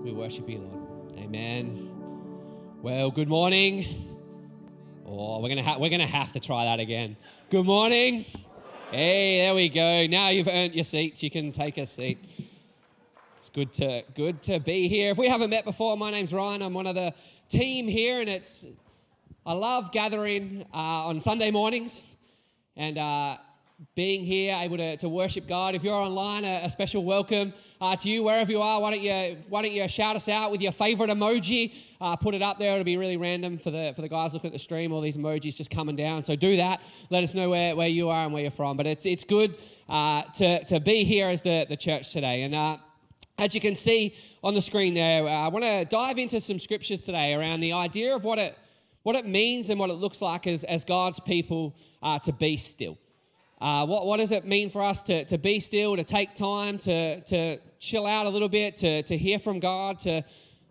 We worship you, Lord. Amen. Well, good morning. Oh, we're gonna have to try that again. Good morning. Hey, there we go. Now you've earned your seats. You can take a seat. It's good to be here. If we haven't met before, my name's Ryan. I'm one of the team here, and I love gathering on Sunday mornings and being here, able to worship God. If you're online, a special welcome to you wherever you are. Why don't you shout us out with your favorite emoji? Put it up there. It'll be really random for the guys looking at the stream. All these emojis just coming down. So do that. Let us know where you are and where you're from. But it's good to be here as the church today. And as you can see on the screen there, I want to dive into some scriptures today around the idea of what it means and what it looks like as God's people to be still. What does it mean for us to be still, to take time, to chill out a little bit, to hear from God, to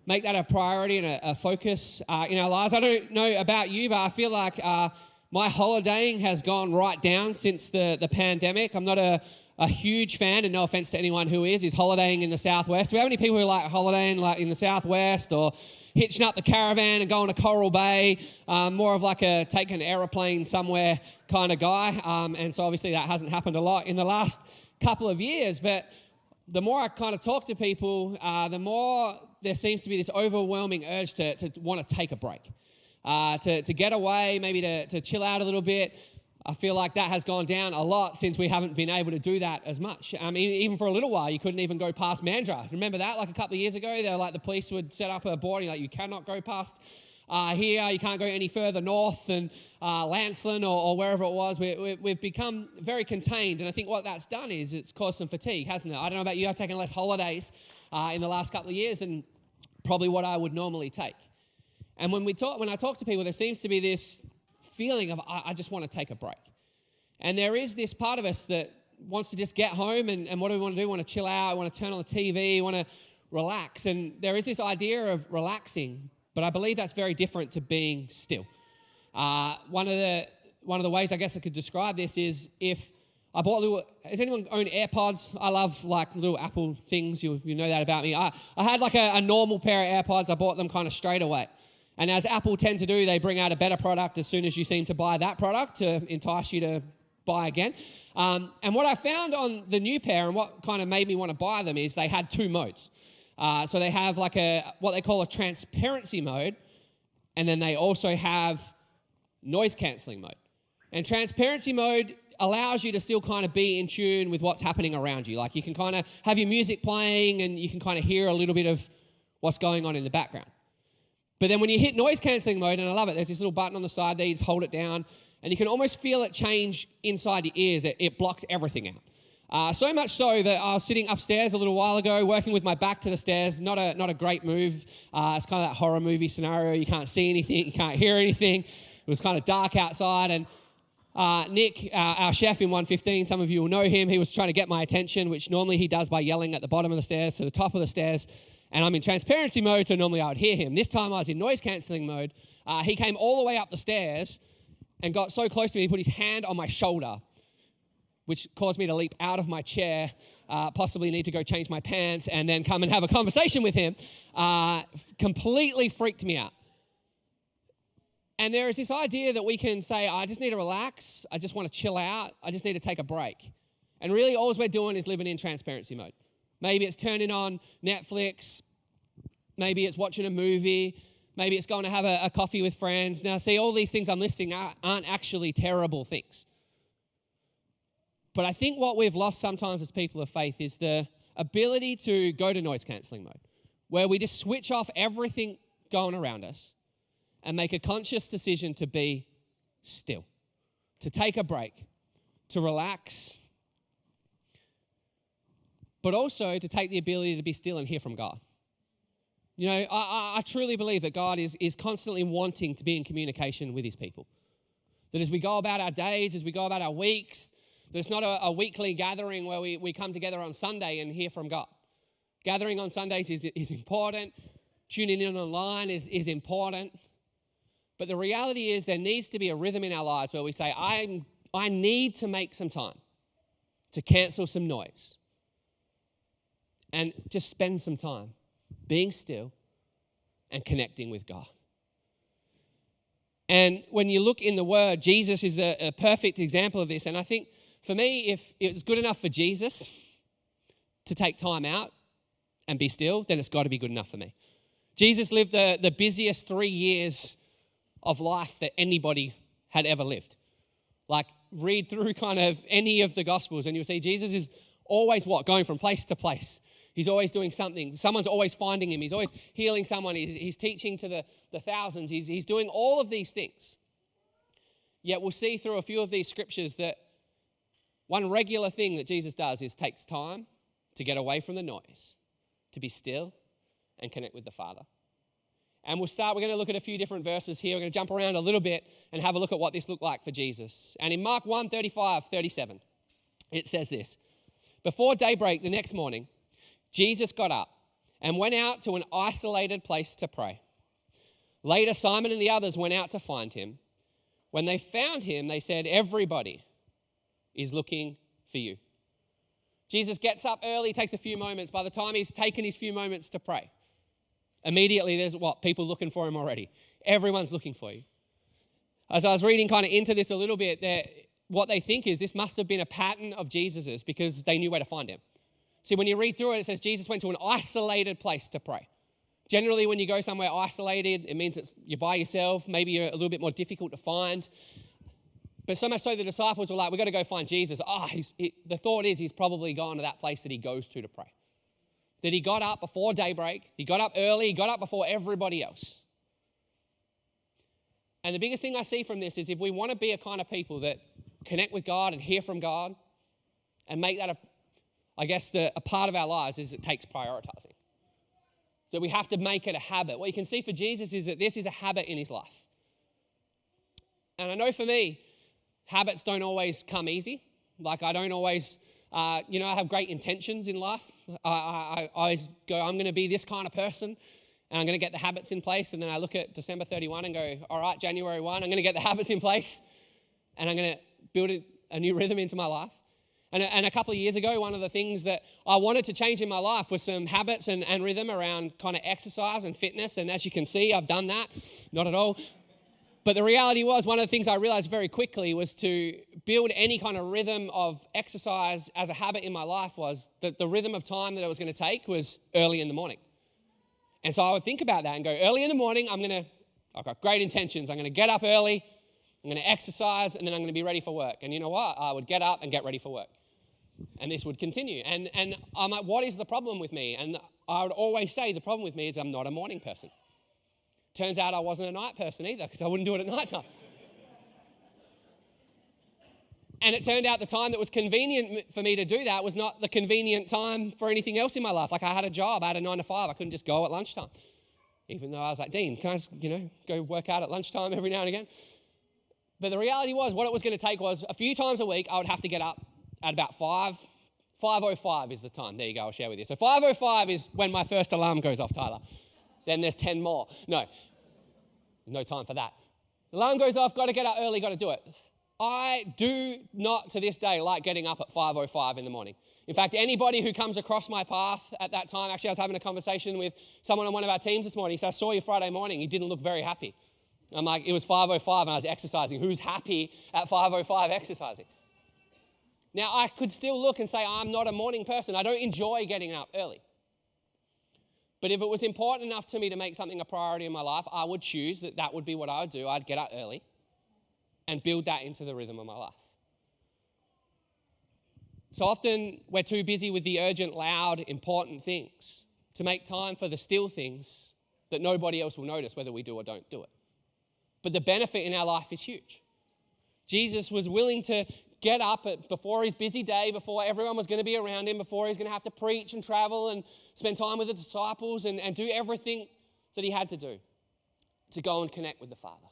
make that a priority and a focus in our lives? I don't know about you, but I feel like my holidaying has gone right down since the pandemic. I'm not a huge fan, and no offense to anyone who is holidaying in the Southwest. Do we have any people who like holidaying like in the Southwest or hitching up the caravan and going to Coral Bay, more of like a take an aeroplane somewhere kind of guy. And so obviously that hasn't happened a lot in the last couple of years. But the more I kind of talk to people, the more there seems to be this overwhelming urge to want to take a break, to get away, maybe to chill out a little bit. I feel like that has gone down a lot since we haven't been able to do that as much. Even for a little while, you couldn't even go past Mandurah. Remember that? Like a couple of years ago, they were like the police would set up a board, like you cannot go past here. You can't go any further north than Lancelin or wherever it was. We've become very contained, and I think what that's done is it's caused some fatigue, hasn't it? I don't know about you. I've taken less holidays in the last couple of years than probably what I would normally take. And when I talk to people, there seems to be this feeling of I just want to take a break. And there is this part of us that wants to just get home and what do we want to do? We want to chill out, we want to turn on the TV, we want to relax. And there is this idea of relaxing, but I believe that's very different to being still. One of the ways I guess I could describe this is if I bought does anyone own AirPods? I love like little Apple things, you know that about me. I had like a normal pair of AirPods, I bought them kind of straight away. And as Apple tend to do, they bring out a better product as soon as you seem to buy that product to entice you to buy again. And what I found on the new pair and what kind of made me want to buy them is they had two modes. So they have like what they call a transparency mode, and then they also have noise cancelling mode. And transparency mode allows you to still kind of be in tune with what's happening around you. Like you can kind of have your music playing and you can kind of hear a little bit of what's going on in the background. But then when you hit noise cancelling mode, and I love it, there's this little button on the side there, you just hold it down, and you can almost feel it change inside your ears. It blocks everything out. So much so that I was sitting upstairs a little while ago, working with my back to the stairs. Not a great move. It's kind of that horror movie scenario. You can't see anything, you can't hear anything. It was kind of dark outside, and Nick, our chef in 115, some of you will know him, he was trying to get my attention, which normally he does by yelling at the bottom of the stairs to the top of the stairs. And I'm in transparency mode, so normally I would hear him. This time I was in noise cancelling mode. He came all the way up the stairs and got so close to me, he put his hand on my shoulder, which caused me to leap out of my chair, possibly need to go change my pants, and then come and have a conversation with him. Completely freaked me out. And there is this idea that we can say, I just need to relax, I just want to chill out, I just need to take a break. And really all we're doing is living in transparency mode. Maybe it's turning on Netflix, maybe it's watching a movie, maybe it's going to have a coffee with friends. Now, see, all these things I'm listing aren't actually terrible things. But I think what we've lost sometimes as people of faith is the ability to go to noise cancelling mode, where we just switch off everything going around us and make a conscious decision to be still, to take a break, to relax, but also to take the ability to be still and hear from God. You know, I truly believe that God is constantly wanting to be in communication with his people. That as we go about our days, as we go about our weeks, that it's not a weekly gathering where we come together on Sunday and hear from God. Gathering on Sundays is important. Tuning in online is important. But the reality is there needs to be a rhythm in our lives where we say, I need to make some time to cancel some noise and just spend some time being still and connecting with God. And when you look in the Word, Jesus is a perfect example of this. And I think for me, if it's good enough for Jesus to take time out and be still, then it's got to be good enough for me. Jesus lived the busiest 3 years of life that anybody had ever lived. Like, read through kind of any of the Gospels and you'll see Jesus is always what? Going from place to place. He's always doing something. Someone's always finding him. He's always healing someone. He's teaching to the thousands. He's doing all of these things. Yet we'll see through a few of these scriptures that one regular thing that Jesus does is takes time to get away from the noise, to be still and connect with the Father. And we're going to look at a few different verses here. We're going to jump around a little bit and have a look at what this looked like for Jesus. And in Mark 1, 35, 37, it says this: before daybreak the next morning, Jesus got up and went out to an isolated place to pray. Later, Simon and the others went out to find him. When they found him, they said, "Everybody is looking for you." Jesus gets up early, takes a few moments. By the time he's taken his few moments to pray, immediately there's people looking for him already. Everyone's looking for you. As I was reading kind of into this a little bit, what they think is this must have been a pattern of Jesus's because they knew where to find him. See, when you read through it, it says Jesus went to an isolated place to pray. Generally, when you go somewhere isolated, it means you're by yourself. Maybe you're a little bit more difficult to find. But so much so the disciples were like, we've got to go find Jesus. The thought is he's probably gone to that place that he goes to pray. That he got up before daybreak. He got up early. He got up before everybody else. And the biggest thing I see from this is if we want to be a kind of people that connect with God and hear from God and make that a part of our lives is it takes prioritizing. That we have to make it a habit. What you can see for Jesus is that this is a habit in his life. And I know for me, habits don't always come easy. Like I don't always, I have great intentions in life. I always go, I'm going to be this kind of person and I'm going to get the habits in place. And then I look at December 31 and go, all right, January 1, I'm going to get the habits in place and I'm going to build a new rhythm into my life. And a couple of years ago, one of the things that I wanted to change in my life was some habits and rhythm around kind of exercise and fitness. And as you can see, I've done that. Not at all. But the reality was, one of the things I realized very quickly was to build any kind of rhythm of exercise as a habit in my life was that the rhythm of time that I was going to take was early in the morning. And so I would think about that and go, early in the morning, I've got great intentions. I'm going to get up early, I'm going to exercise, and then I'm going to be ready for work. And you know what? I would get up and get ready for work. And this would continue. And I'm like, what is the problem with me? And I would always say the problem with me is I'm not a morning person. Turns out I wasn't a night person either because I wouldn't do it at nighttime. And it turned out the time that was convenient for me to do that was not the convenient time for anything else in my life. Like I had a job, I had a 9 to 5. I couldn't just go at lunchtime. Even though I was like, Dean, can I go work out at lunchtime every now and again? But the reality was what it was going to take was a few times a week I would have to get up at about 5:05 is the time. There you go, I'll share with you. So 5:05 is when my first alarm goes off, Tyler. Then there's 10 more. No time for that. Alarm goes off, got to get up early, got to do it. I do not to this day like getting up at 5:05 in the morning. In fact, anybody who comes across my path at that time, actually I was having a conversation with someone on one of our teams this morning. He said, I saw you Friday morning, you didn't look very happy. I'm like, it was 5:05 and I was exercising. Who's happy at 5:05 exercising? Now, I could still look and say, I'm not a morning person. I don't enjoy getting up early. But if it was important enough to me to make something a priority in my life, I would choose that would be what I would do. I'd get up early and build that into the rhythm of my life. So often, we're too busy with the urgent, loud, important things to make time for the still things that nobody else will notice whether we do or don't do it. But the benefit in our life is huge. Jesus was willing to get up before his busy day, before everyone was going to be around him, before he was going to have to preach and travel and spend time with the disciples and do everything that he had to do to go and connect with the Father.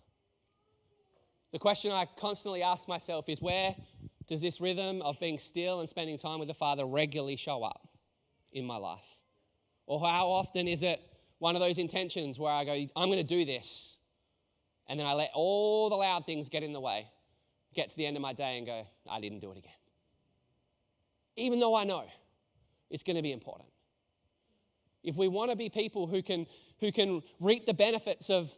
The question I constantly ask myself is, where does this rhythm of being still and spending time with the Father regularly show up in my life? Or how often is it one of those intentions where I go, I'm going to do this, and then I let all the loud things get in the way, get to the end of my day and go, I didn't do it again. Even though I know it's going to be important. if we want to be people who can reap the benefits of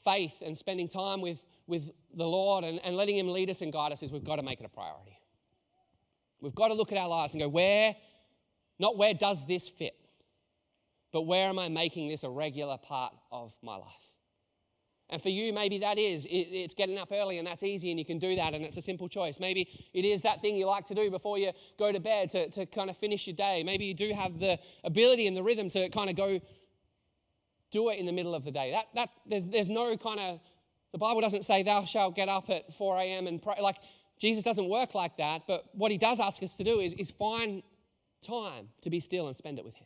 faith and spending time with the Lord and letting him lead us and guide us, is we've got to make it a priority. We've got to look at our lives and go, not where does this fit, but where am I making this a regular part of my life? And for you, maybe that is, it's getting up early and that's easy and you can do that and it's a simple choice. Maybe it is that thing you like to do before you go to bed to kind of finish your day. Maybe you do have the ability and the rhythm to kind of go do it in the middle of the day. There's no kind of, the Bible doesn't say thou shalt get up at 4 a.m. and pray. Like, Jesus doesn't work like that, but what he does ask us to do is find time to be still and spend it with him.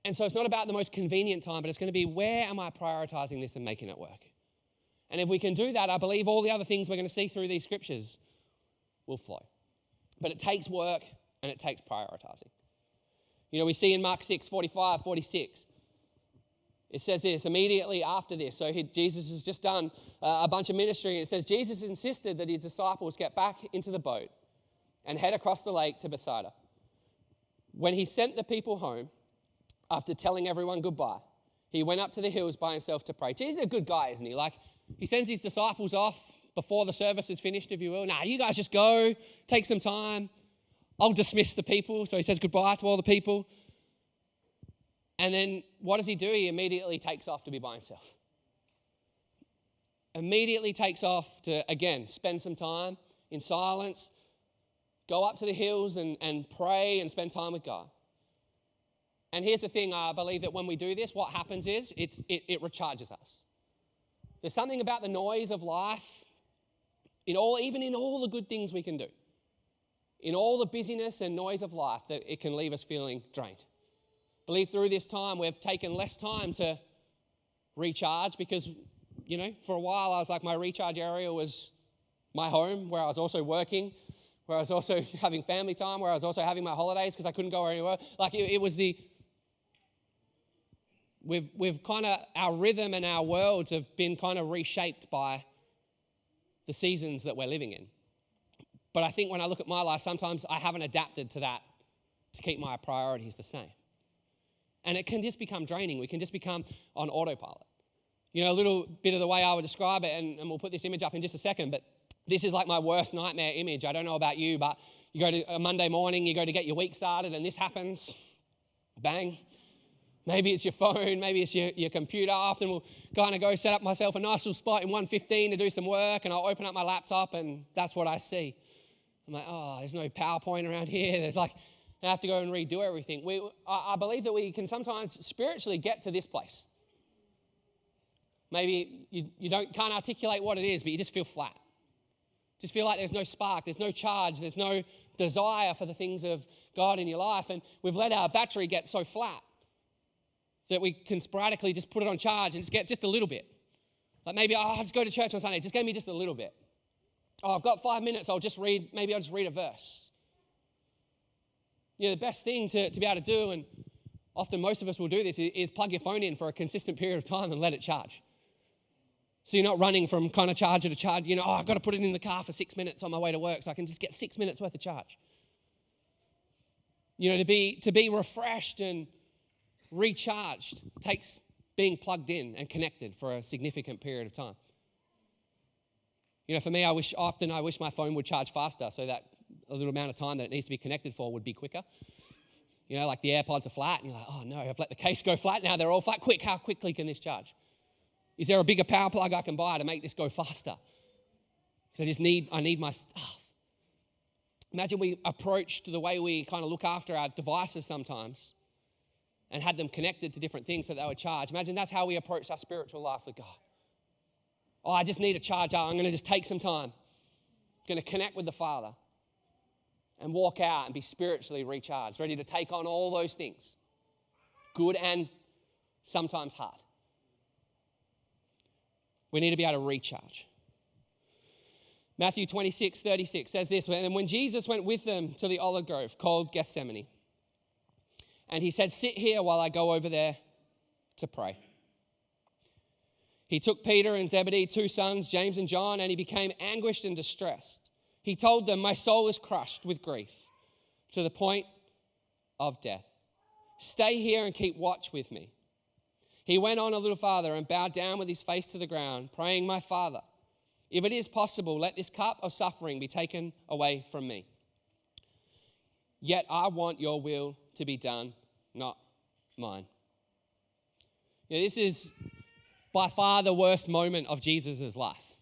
And so it's not about the most convenient time, but it's going to be, where am I prioritizing this and making it work? And if we can do that, I believe all the other things we're going to see through these scriptures will flow. But it takes work and it takes prioritizing. You know, we see in Mark 6:45, 46, it says this, immediately after this. So Jesus has just done a bunch of ministry. And it says, Jesus insisted that his disciples get back into the boat and head across the lake to Bethsaida. When he sent the people home, after telling everyone goodbye, he went up to the hills by himself to pray. Jesus is a good guy, isn't he? Like, he sends his disciples off before the service is finished, if you will. Nah, you guys just go, take some time. I'll dismiss the people. So he says goodbye to all the people. And then what does he do? He immediately takes off to be by himself. Immediately takes off to, again, spend some time in silence, go up to the hills and pray and spend time with God. And here's the thing, I believe that when we do this, what happens is it recharges us. There's something about the noise of life, even in all the good things we can do, in all the busyness and noise of life, that it can leave us feeling drained. I believe through this time we've taken less time to recharge because, you know, for a while I was like, my recharge area was my home, where I was also working, where I was also having family time, where I was also having my holidays because I couldn't go anywhere. Like it was We've kind of, our rhythm and our worlds have been kind of reshaped by the seasons that we're living in. But I think when I look at my life, sometimes I haven't adapted to that to keep my priorities the same. And it can just become draining. We can just become on autopilot. You know, a little bit of the way I would describe it, and we'll put this image up in just a second, but this is like my worst nightmare image. I don't know about you, but you go to a Monday morning, you go to get your week started, and this happens. Bang. Maybe it's your phone, maybe it's your computer. Often we'll kind of go set up myself a nice little spot in 1:15 to do some work, and I'll open up my laptop, and that's what I see. I'm like, oh, there's no PowerPoint around here. There's like, I have to go and redo everything. I believe that we can sometimes spiritually get to this place. Maybe you can't articulate what it is, but you just feel flat. Just feel like there's no spark, there's no charge, there's no desire for the things of God in your life, and we've let our battery get so flat that we can sporadically just put it on charge and just get just a little bit. Like maybe, I'll just go to church on Sunday. Just give me just a little bit. Oh, I've got 5 minutes. I'll just read a verse. You know, the best thing to be able to do, and often most of us will do this, is plug your phone in for a consistent period of time and let it charge. So you're not running from kind of charger to charge. You know, I've got to put it in the car for 6 minutes on my way to work so I can just get 6 minutes worth of charge. You know, to be refreshed and recharged takes being plugged in and connected for a significant period of time. You know, for me, I wish my phone would charge faster so that a little amount of time that it needs to be connected for would be quicker. You know, like the AirPods are flat and you're like, oh no, I've let the case go flat now. They're all flat. Quick, how quickly can this charge? Is there a bigger power plug I can buy to make this go faster? Because I need my stuff. Imagine we approached the way we kind of look after our devices sometimes and had them connected to different things so they would charge. Imagine that's how we approach our spiritual life with God. Oh, I just need a charger. I'm going to just take some time. I'm going to connect with the Father and walk out and be spiritually recharged, ready to take on all those things, good and sometimes hard. We need to be able to recharge. Matthew 26:36 says this, and when Jesus went with them to the olive grove called Gethsemane, and he said, sit here while I go over there to pray. He took Peter and Zebedee, 2 sons, James and John, and he became anguished and distressed. He told them, my soul is crushed with grief to the point of death. Stay here and keep watch with me." He went on a little farther and bowed down with his face to the ground, praying, "My Father, if it is possible, let this cup of suffering be taken away from me. Yet I want your will to be done, not mine." This is by far the worst moment of Jesus' life.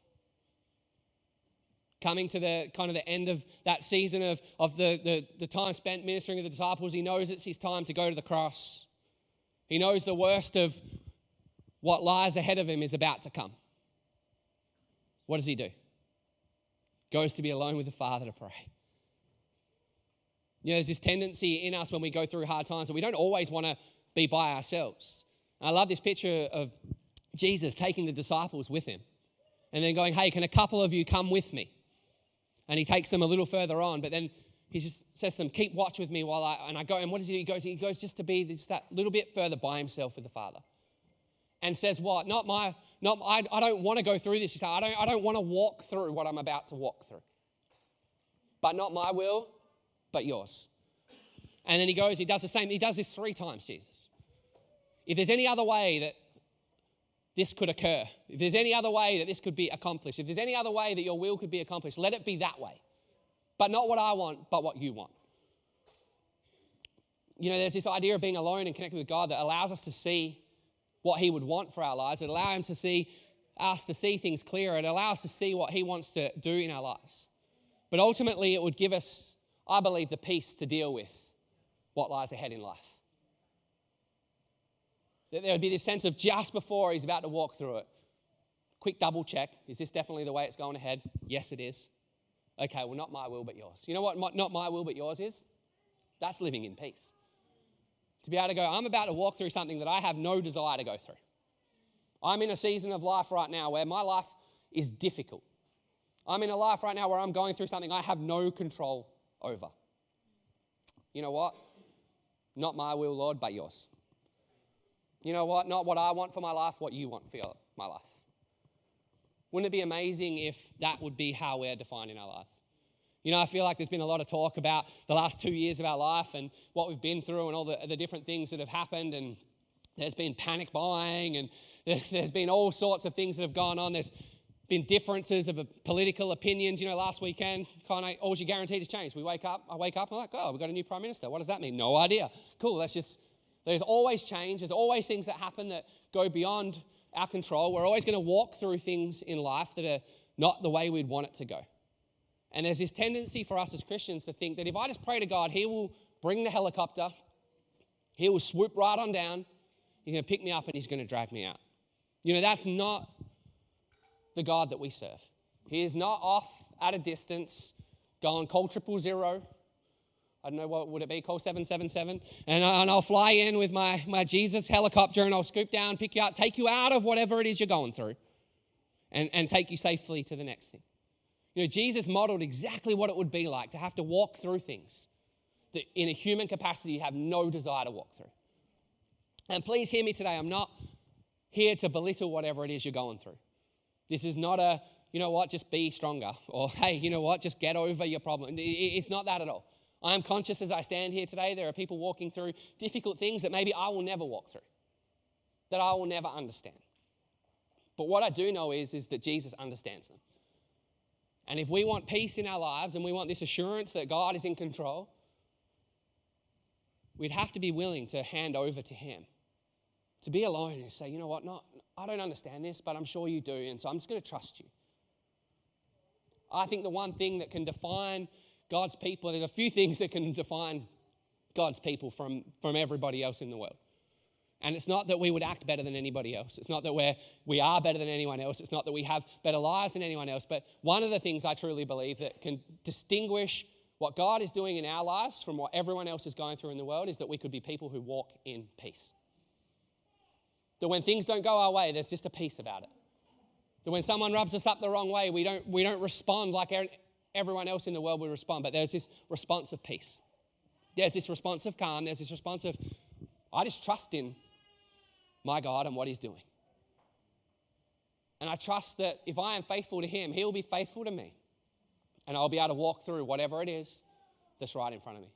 Coming to the kind of the end of that season of the time spent ministering to the disciples, he knows it's his time to go to the cross. He knows the worst of what lies ahead of him is about to come. What does he do? Goes to be alone with the Father to pray. There's this tendency in us when we go through hard times that we don't always want to be by ourselves. And I love this picture of Jesus taking the disciples with him and then going, "Hey, can a couple of you come with me?" And he takes them a little further on, but then he just says to them, "Keep watch with me while I go." And what does he do? He goes just to be just that little bit further by himself with the Father. And says, "What? I don't want to go through this." He said, I don't want to walk through what I'm about to walk through. But not my will, but yours. And then he goes, he does the same. He does this 3 times, Jesus. If there's any other way that this could occur, if there's any other way that this could be accomplished, if there's any other way that your will could be accomplished, let it be that way. But not what I want, but what you want. There's this idea of being alone and connected with God that allows us to see what he would want for our lives. It allows us to see things clearer. It allows us to see what he wants to do in our lives. But ultimately, it would give us, I believe, the peace to deal with what lies ahead in life. That there would be this sense of just before he's about to walk through it, quick double check. Is this definitely the way it's going ahead? Yes, it is. Okay, well, not my will, but yours. You know what not my will, but yours is? That's living in peace. To be able to go, I'm about to walk through something that I have no desire to go through. I'm in a season of life right now where my life is difficult. I'm in a life right now where I'm going through something I have no control over. You know what? Not my will, Lord, but yours. You know what? Not what I want for my life, what you want for my life. Wouldn't it be amazing if that would be how we're defining our lives? I feel like there's been a lot of talk about the last 2 years of our life and what we've been through and all the different things that have happened, and there's been panic buying and there's been all sorts of things that have gone on. There's been differences of political opinions. Last weekend, kind of all you guaranteed has changed. I wake up, and I'm like, oh, we've got a new Prime Minister. What does that mean? No idea. Cool, there's always change. There's always things that happen that go beyond our control. We're always going to walk through things in life that are not the way we'd want it to go. And there's this tendency for us as Christians to think that if I just pray to God, he will bring the helicopter, he will swoop right on down, he's going to pick me up and he's going to drag me out. That's not the God that we serve. He is not off at a distance, going call 000. I don't know, what would it be, call 777, and I'll fly in with my Jesus helicopter and I'll scoop down, pick you up, take you out of whatever it is you're going through and take you safely to the next thing. Jesus modeled exactly what it would be like to have to walk through things that in a human capacity you have no desire to walk through. And please hear me today, I'm not here to belittle whatever it is you're going through. This is not a, just be stronger, or hey, just get over your problem. It's not that at all. I am conscious as I stand here today, there are people walking through difficult things that maybe I will never walk through, that I will never understand. But what I do know is that Jesus understands them. And if we want peace in our lives and we want this assurance that God is in control, we'd have to be willing to hand over to him, to be alone and say, I don't understand this, but I'm sure you do, and so I'm just going to trust you. I think the one thing that can define God's people, there's a few things that can define God's people from everybody else in the world. And it's not that we would act better than anybody else. It's not that we are better than anyone else. It's not that we have better lives than anyone else. But one of the things I truly believe that can distinguish what God is doing in our lives from what everyone else is going through in the world is that we could be people who walk in peace. That when things don't go our way, there's just a peace about it. That when someone rubs us up the wrong way, we don't respond like everyone else in the world would respond. But there's this response of peace. There's this response of calm. There's this response of, I just trust in my God and what he's doing. And I trust that if I am faithful to him, he'll be faithful to me. And I'll be able to walk through whatever it is that's right in front of me.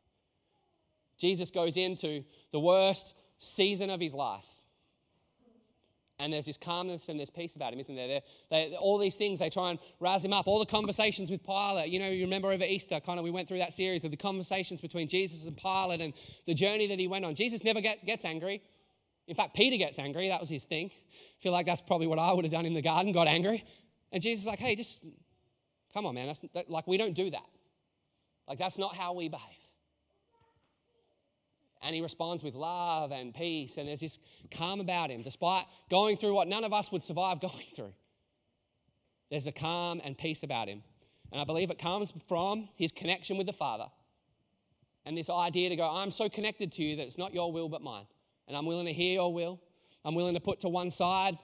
Jesus goes into the worst season of his life. And there's this calmness and there's peace about him, isn't there? All these things, they try and rouse him up. All the conversations with Pilate. You remember over Easter, we went through that series of the conversations between Jesus and Pilate and the journey that he went on. Jesus never gets angry. In fact, Peter gets angry. That was his thing. I feel like that's probably what I would have done in the garden, got angry. And Jesus is like, hey, just come on, man. We don't do that. That's not how we behave. And he responds with love and peace, and there's this calm about him. Despite going through what none of us would survive going through, there's a calm and peace about him. And I believe it comes from his connection with the Father and this idea to go, I'm so connected to you that it's not your will but mine. And I'm willing to hear your will. I'm willing to put to one side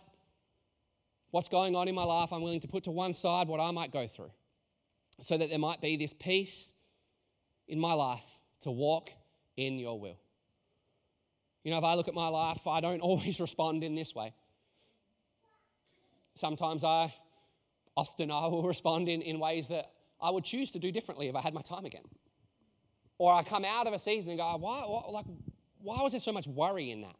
what's going on in my life. I'm willing to put to one side what I might go through so that there might be this peace in my life to walk in your will. If I look at my life, I don't always respond in this way. Sometimes I will respond in ways that I would choose to do differently if I had my time again. Or I come out of a season and go, why was there so much worry in that?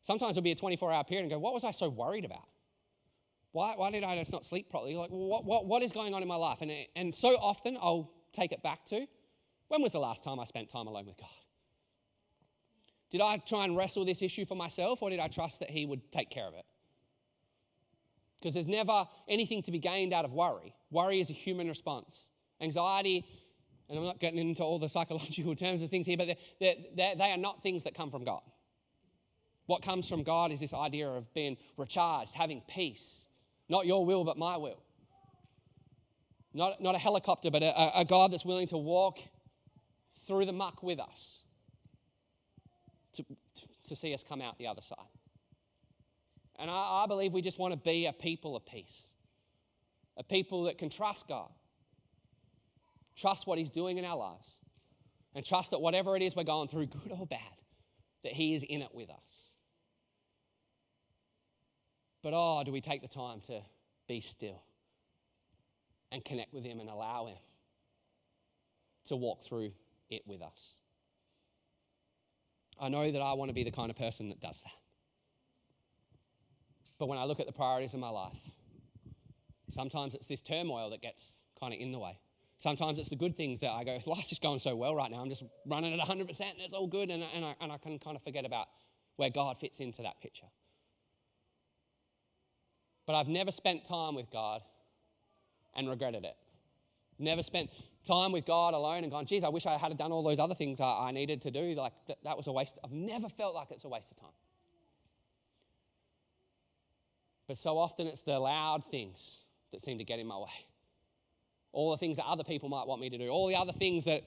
Sometimes it'll be a 24-hour period and go, what was I so worried about? Why did I just not sleep properly? What is going on in my life? And so often I'll take it back to, when was the last time I spent time alone with God? Did I try and wrestle this issue for myself, or did I trust that he would take care of it? Because there's never anything to be gained out of worry. Worry is a human response. Anxiety, and I'm not getting into all the psychological terms of things here, but they are not things that come from God. What comes from God is this idea of being recharged, having peace. Not your will, but my will. Not a helicopter, but a God that's willing to walk through the muck with us to see us come out the other side. And I believe we just want to be a people of peace. A people that can trust God. Trust what he's doing in our lives. And trust that whatever it is we're going through, good or bad, that he is in it with us. But do we take the time to be still and connect with him and allow him to walk through it with us? I know that I want to be the kind of person that does that. But when I look at the priorities of my life, sometimes it's this turmoil that gets kind of in the way. Sometimes it's the good things that I go, life's just going so well right now. I'm just running at 100% and it's all good. And I can kind of forget about where God fits into that picture. But I've never spent time with God and regretted it. Never spent time with God alone and gone, geez, I wish I had done all those other things I needed to do. That was a waste. I've never felt like it's a waste of time. But so often it's the loud things that seem to get in my way. All the things that other people might want me to do. All the other things that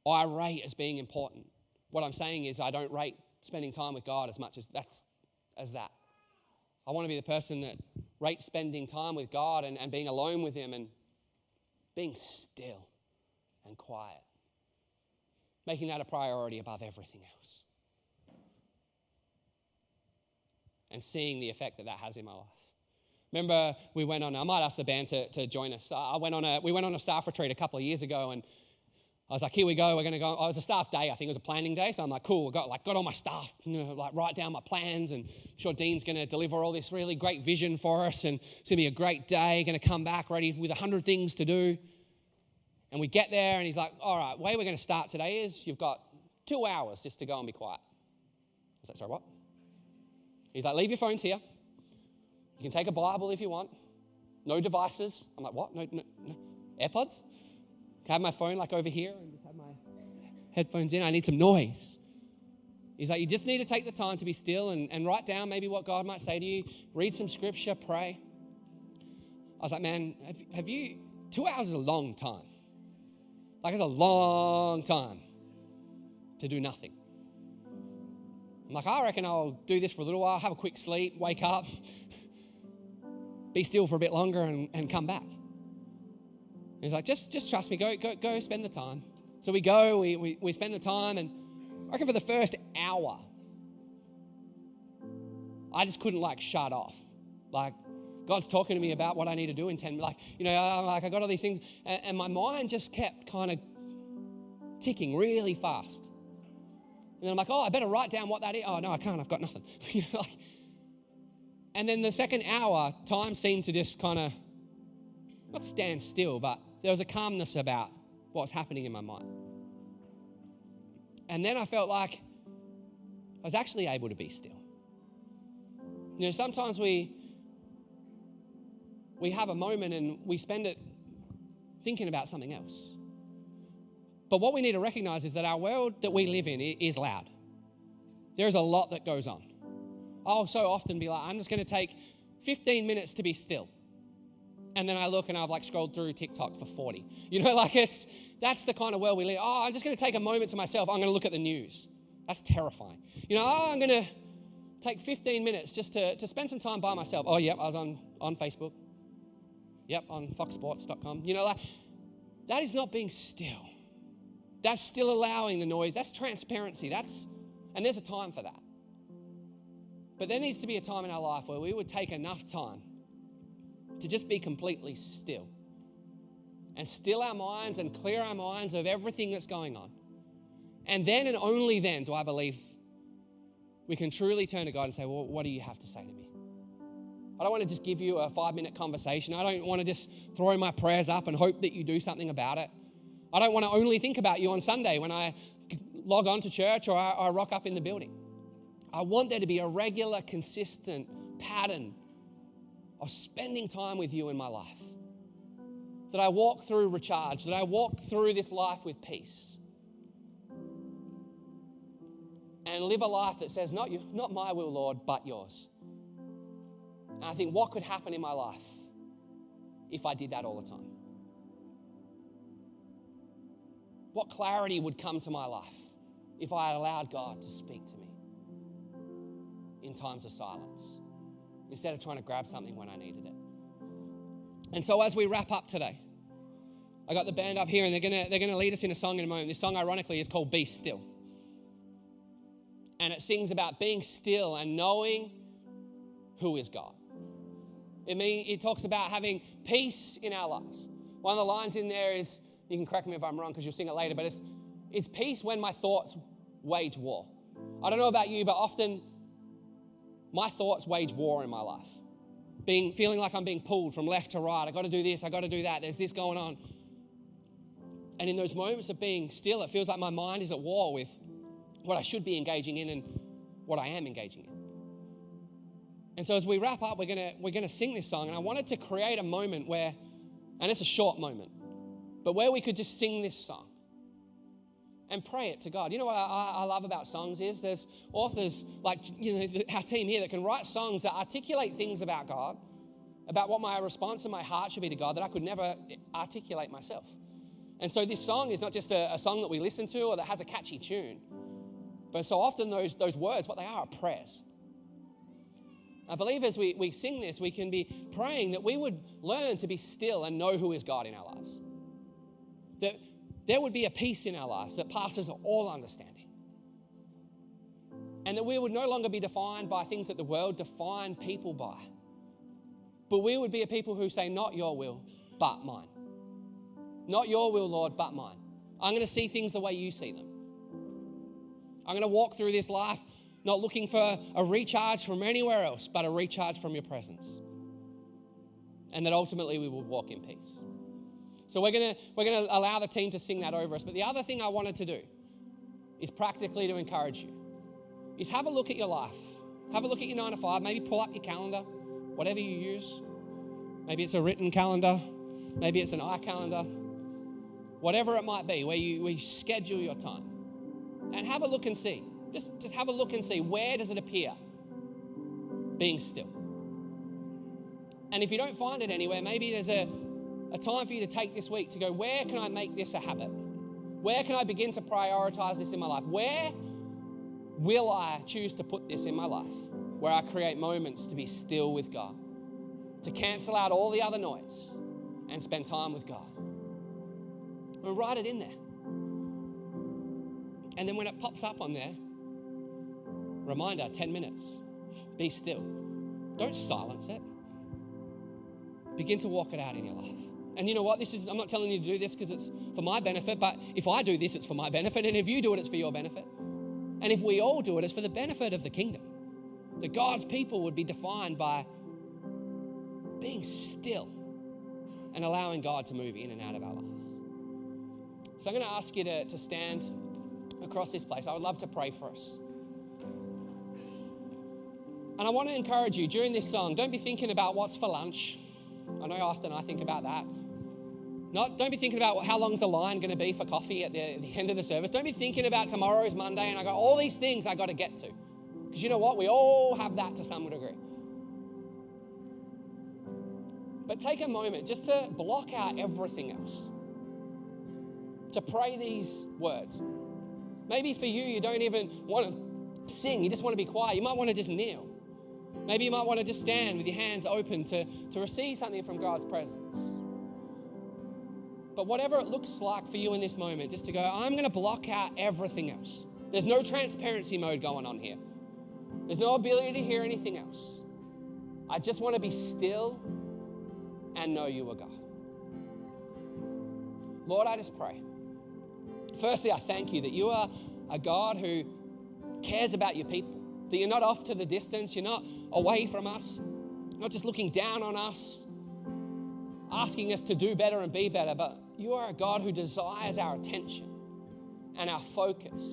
I rate as being important. What I'm saying is I don't rate spending time with God as much as that. I want to be the person that rates spending time with God and being alone with him and being still and quiet. Making that a priority above everything else. And seeing the effect that has in my life. Remember, I might ask the band to join us. We went on a staff retreat a couple of years ago, and I was like, here we go, we're going to go. It was a staff day, I think it was a planning day, so I'm like, cool, got all my stuff, write down my plans, and I'm sure Dean's going to deliver all this really great vision for us, and it's going to be a great day, going to come back ready with 100 things to do. And we get there, and he's like, all right, the way we're going to start today is you've got 2 hours just to go and be quiet. I was like, sorry, what? He's like, leave your phones here. You can take a Bible if you want. No devices. I'm like, what? No. AirPods? Can I have my phone over here and just have my headphones in? I need some noise. He's like, you just need to take the time to be still and write down maybe what God might say to you. Read some scripture, pray. I was like, man, have you... 2 hours is a long time. It's a long time to do nothing. I'm like, I reckon I'll do this for a little while, have a quick sleep, wake up, be still for a bit longer and come back. He's like, just trust me, go spend the time. So we go, we spend the time, and I reckon for the first hour, I just couldn't shut off. God's talking to me about what I need to do in 10 minutes. I got all these things, and my mind just kept kind of ticking really fast. And I'm like, oh, I better write down what that is. Oh, no, I can't. I've got nothing. And then the second hour, time seemed to just kind of not stand still, but there was a calmness about what was happening in my mind. And then I felt like I was actually able to be still. You know, sometimes we have a moment and we spend it thinking about something else. But what we need to recognize is that our world that we live in is loud. There's a lot that goes on. I'll so often be like, I'm just going to take 15 minutes to be still. And then I look and I've like scrolled through TikTok for 40. You know, like that's the kind of world we live. Oh, I'm just going to take a moment to myself. I'm going to look at the news. That's terrifying. You know, I'm going to take 15 minutes just to spend some time by myself. Oh, yep, I was on Facebook. Yep, on foxsports.com. You know, like that is not being still. That's still allowing the noise. That's transparency. And there's a time for that. But there needs to be a time in our life where we would take enough time to just be completely still and still our minds and clear our minds of everything that's going on. And then and only then do I believe we can truly turn to God and say, well, what do you have to say to me? I don't want to just give you a 5-minute conversation. I don't want to just throw my prayers up and hope that you do something about it. I don't want to only think about you on Sunday when I log on to church or I rock up in the building. I want there to be a regular, consistent pattern of spending time with you in my life. That I walk through recharge, that I walk through this life with peace. And live a life that says, not my will, Lord, but yours. And I think what could happen in my life if I did that all the time? What clarity would come to my life if I had allowed God to speak to me in times of silence instead of trying to grab something when I needed it? And so as we wrap up today, I got the band up here and they're gonna lead us in a song in a moment. This song, ironically, is called Be Still. And it sings about being still and knowing who is God. It talks about having peace in our lives. One of the lines in there is, you can correct me if I'm wrong because you'll sing it later, but it's peace when my thoughts wage war. I don't know about you, but often my thoughts wage war in my life. Feeling like I'm being pulled from left to right. I got to do this, I got to do that. There's this going on. And in those moments of being still, it feels like my mind is at war with what I should be engaging in and what I am engaging in. And so as we wrap up, we're gonna sing this song, and I wanted to create a moment where, and it's a short moment, but where we could just sing this song and pray it to God. You know what I love about songs is there's authors like, you know, our team here that can write songs that articulate things about God, about what my response and my heart should be to God that I could never articulate myself. And so this song is not just a song that we listen to or that has a catchy tune, but so often those words, what they are prayers. I believe as we sing this, we can be praying that we would learn to be still and know who is God in our lives. That there would be a peace in our lives that passes all understanding. And that we would no longer be defined by things that the world define people by. But we would be a people who say, not your will, but mine. Not your will, Lord, but mine. I'm going to see things the way you see them. I'm going to walk through this life not looking for a recharge from anywhere else, but a recharge from your presence. And that ultimately we will walk in peace. So we're gonna allow the team to sing that over us. But the other thing I wanted to do is practically to encourage you, is have a look at your life. Have a look at your 9 to 5, maybe pull up your calendar, whatever you use. Maybe it's a written calendar, maybe it's an iCalendar, whatever it might be, where you schedule your time. And have a look and see. Just have a look and see, where does it appear being still? And if you don't find it anywhere, maybe there's a time for you to take this week to go, where can I make this a habit? Where can I begin to prioritize this in my life? Where will I choose to put this in my life? Where I create moments to be still with God, to cancel out all the other noise and spend time with God. And write it in there. And then when it pops up on there, reminder, 10 minutes, be still. Don't silence it. Begin to walk it out in your life. And you know what? I'm not telling you to do this because it's for my benefit, but if I do this, it's for my benefit. And if you do it, it's for your benefit. And if we all do it, it's for the benefit of the kingdom. That God's people would be defined by being still and allowing God to move in and out of our lives. So I'm going to ask you to stand across this place. I would love to pray for us. And I want to encourage you during this song, don't be thinking about what's for lunch. I know often I think about that. Don't be thinking about how long's the line going to be for coffee at the end of the service. Don't be thinking about tomorrow's Monday and I got all these things I got to get to. Because you know what? We all have that to some degree. But take a moment just to block out everything else. To pray these words. Maybe for you, you don't even want to sing. You just want to be quiet. You might want to just kneel. Maybe you might want to just stand with your hands open to receive something from God's presence. But whatever it looks like for you in this moment, just to go, I'm going to block out everything else. There's no transparency mode going on here. There's no ability to hear anything else. I just want to be still and know you are God. Lord, I just pray. Firstly, I thank you that you are a God who cares about your people. That you're not off to the distance. You're not away from us. Not just looking down on us, asking us to do better and be better, but you are a God who desires our attention and our focus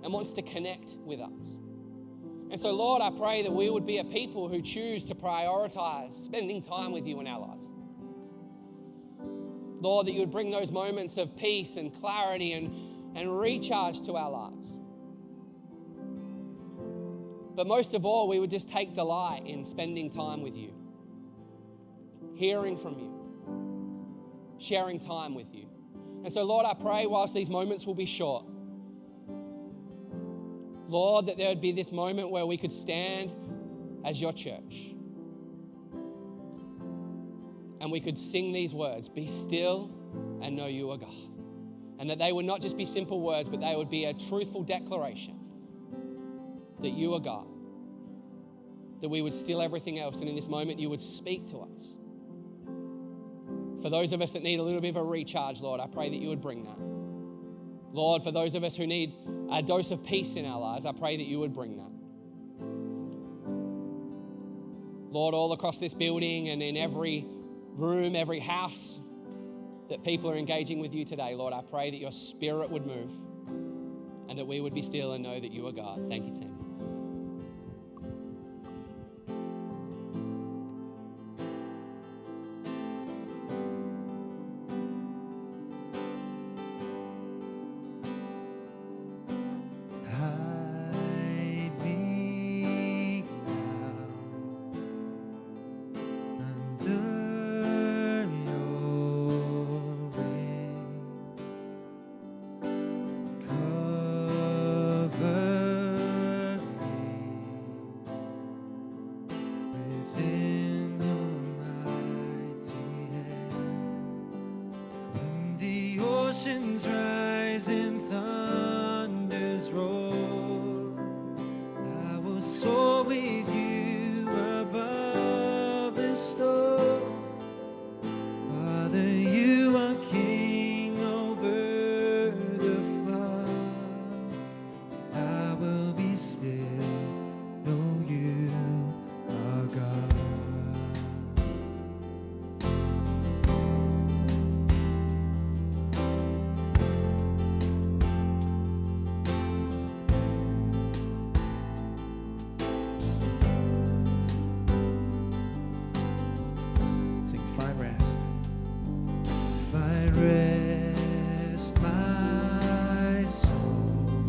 and wants to connect with us. And so, Lord, I pray that we would be a people who choose to prioritize spending time with you in our lives. Lord, that you would bring those moments of peace and clarity and recharge to our lives. But most of all, we would just take delight in spending time with you, hearing from you, sharing time with you. And so, Lord, I pray whilst these moments will be short, Lord, that there would be this moment where we could stand as your church and we could sing these words, be still and know you are God. And that they would not just be simple words, but they would be a truthful declaration that you are God. That we would still everything else, and in this moment you would speak to us. For those of us that need a little bit of a recharge, Lord, I pray that you would bring that. Lord, for those of us who need a dose of peace in our lives, I pray that you would bring that. Lord, all across this building and in every room, every house that people are engaging with you today, Lord, I pray that your spirit would move and that we would be still and know that you are God. Thank you, team. Oceans rise and thunders roar. I will soar with you above the storm. Father, you are king over the flood. I will be still, know you are God. Rest my soul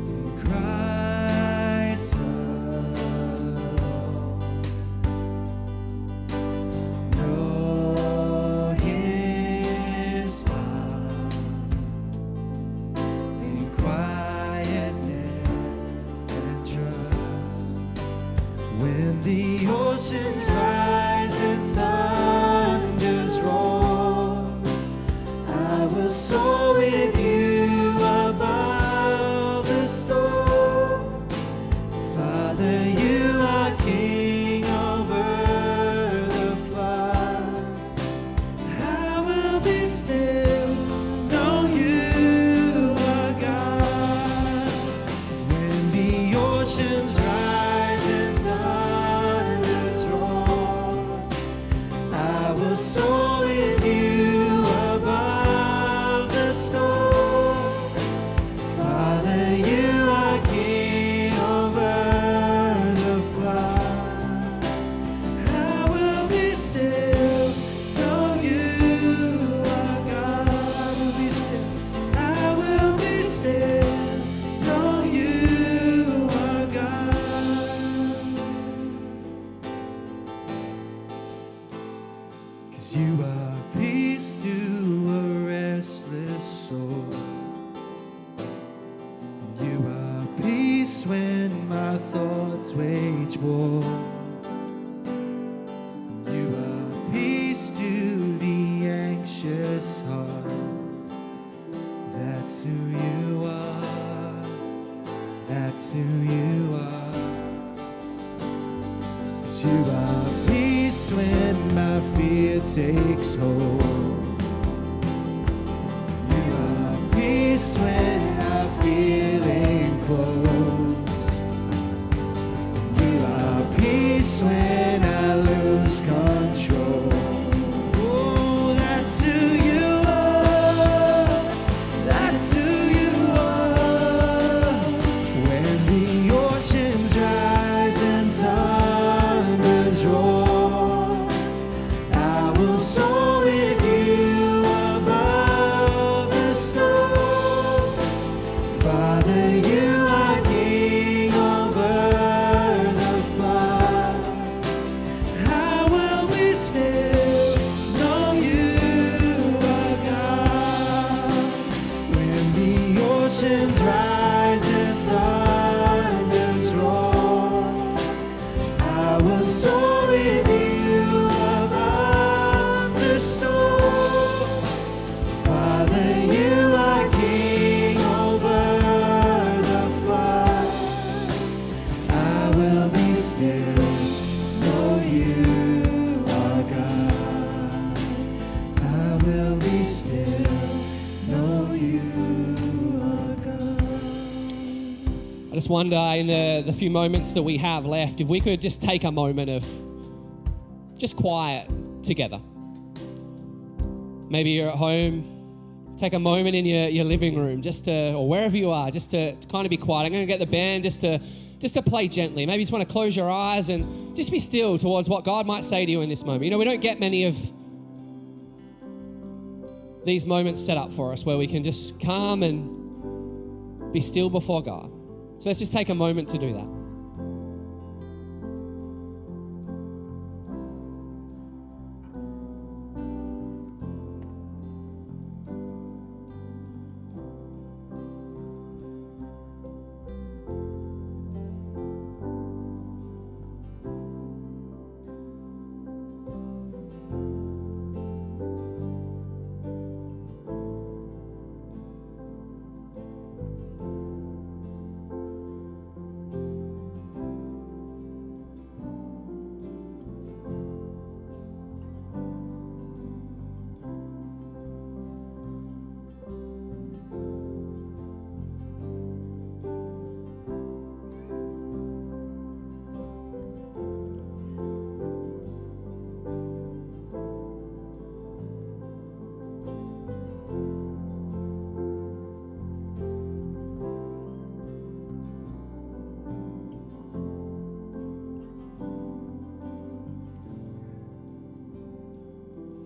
in Christ alone. Know His power in quietness and trust. When the oceans rise and thunders roll, I will soar with you above the storm. Father, you are king over the flood. oceans rise and thunders roar, I will soar with you above the storm. Father, you are king over the flood. I will be still, know you are God. I will be still, I will be still, know you are God. 'Cause you are peace to a restless soul. You are peace when my thoughts wage war. You are peace to the anxious heart. That's who you are. That's who you are. 'Cause you are peace when my fear takes hold. You are peace when I'm feeling close. You are peace when I lose control. Oh, that's who you are. That's who you are. When the oceans rise and thunders roar, I will soar with you above the storm. Father, you are king over the flood. I will be still, know you are God. When the oceans rise and thunders roar, I will soar with you above the storm. Father, you are king over the flood. I will be still, know you are God. I will be still, know you are God. I just wonder in the few moments that we have left, if we could just take a moment of just quiet together. Maybe you're at home, take a moment in your living room just to, or wherever you are, just to kind of be quiet. I'm going to get the band just to play gently. Maybe you just want to close your eyes and just be still towards what God might say to you in this moment. You know, we don't get many of these moments set up for us where we can just come and be still before God. So let's just take a moment to do that.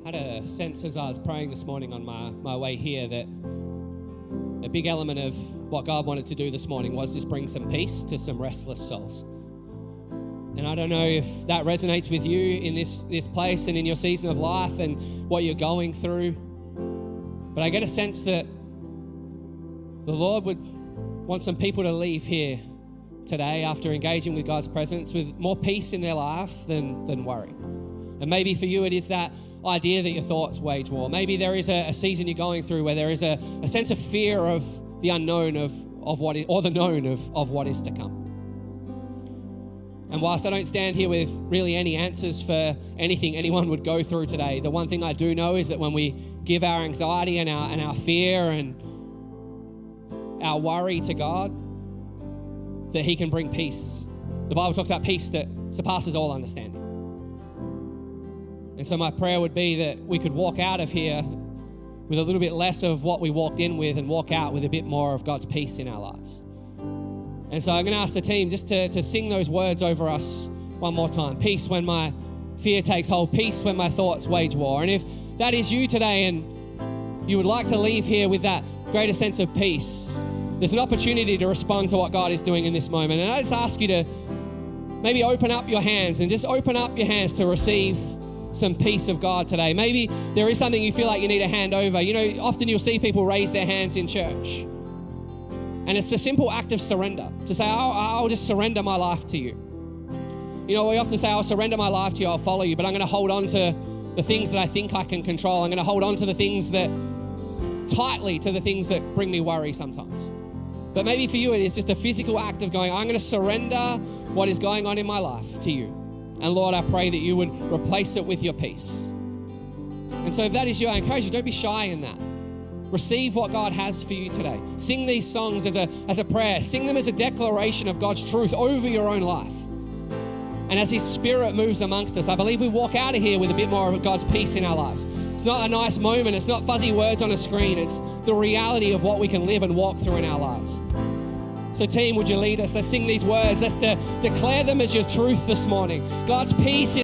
I had a sense as I was praying this morning on my way here that a big element of what God wanted to do this morning was just bring some peace to some restless souls. And I don't know if that resonates with you in this place and in your season of life and what you're going through. But I get a sense that the Lord would want some people to leave here today after engaging with God's presence with more peace in their life than worry. And maybe for you it is that idea that your thoughts wage war. Maybe there is a season you're going through where there is a sense of fear of the unknown of what is, or the known of what is to come. And whilst I don't stand here with really any answers for anything anyone would go through today, the one thing I do know is that when we give our anxiety and our fear and our worry to God, that he can bring peace. The Bible talks about peace that surpasses all understanding. And so my prayer would be that we could walk out of here with a little bit less of what we walked in with and walk out with a bit more of God's peace in our lives. And so I'm going to ask the team just to sing those words over us one more time. Peace when my fear takes hold. Peace when my thoughts wage war. And if that is you today and you would like to leave here with that greater sense of peace, there's an opportunity to respond to what God is doing in this moment. And I just ask you to maybe open up your hands and just open up your hands to receive some peace of God today. Maybe there is something you feel like you need to hand over. You know, often you'll see people raise their hands in church. And it's a simple act of surrender to say, I'll just surrender my life to you. You know, we often say, I'll surrender my life to you, I'll follow you, but I'm going to hold on to the things that I think I can control. I'm going to hold on to the things that tightly to the things that bring me worry sometimes. But maybe for you, it is just a physical act of going, I'm going to surrender what is going on in my life to you. And Lord, I pray that you would replace it with your peace. And so if that is you, I encourage you, don't be shy in that. Receive what God has for you today. Sing these songs as a prayer. Sing them as a declaration of God's truth over your own life. And as his Spirit moves amongst us, I believe we walk out of here with a bit more of God's peace in our lives. It's not a nice moment. It's not fuzzy words on a screen. It's the reality of what we can live and walk through in our lives. So team, would you lead us? Let's sing these words. Let's declare them as your truth this morning. God's peace